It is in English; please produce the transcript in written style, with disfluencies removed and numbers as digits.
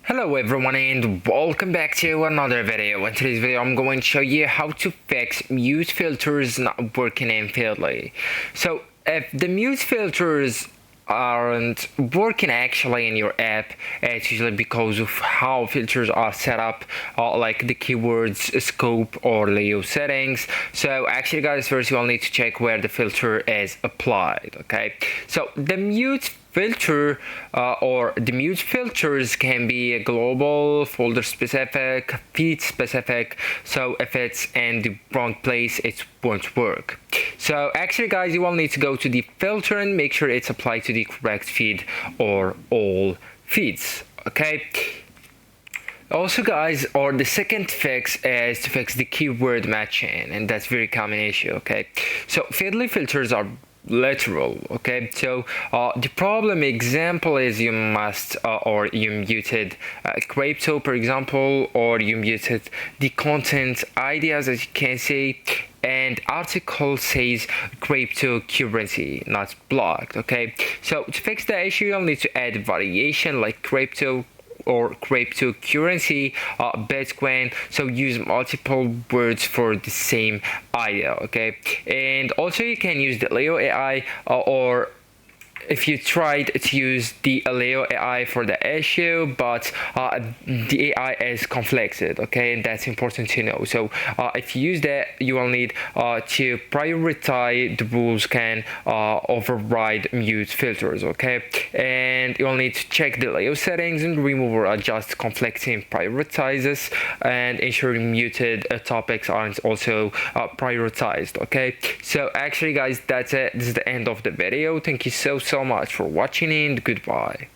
Hello everyone and welcome back to another video. In today's video I'm going to show you how to fix mute filters not working in Feedly. So if the mute filters aren't working actually in your app, it's usually because of how filters are set up, like the keywords, scope or layout settings. So actually guys, first you will need to check where the filter is applied. Okay, so the mute filter or the mute filters can be global, folder specific, feed specific. So if it's in the wrong place, it won't work. So actually guys, you will need to go to the filter and make sure it's applied to the correct feed or all feeds. Okay, also guys, or the second fix is to fix the keyword matching, and that's very common issue. Okay, so Feedly filters are literal. Okay, so the problem example is you must or you muted crypto, for example, or you muted the content ideas, as you can see, and article says cryptocurrency not blocked. Okay, so to fix the issue you'll need to add variation like crypto or cryptocurrency, Bitcoin. So use multiple words for the same idea. Okay, and also you can use the Leo AI, or if you tried to use the Leo AI for the issue, but the AI is conflicted. Okay, and that's important to know. So if you use that, you will need to prioritize the rules can override mute filters. Okay, and you'll need to check the Leo settings and remove or adjust conflicting prioritizes and ensure muted topics aren't also prioritized. Okay, so actually guys, that's it. This is the end of the video. Thank you so much for watching and goodbye.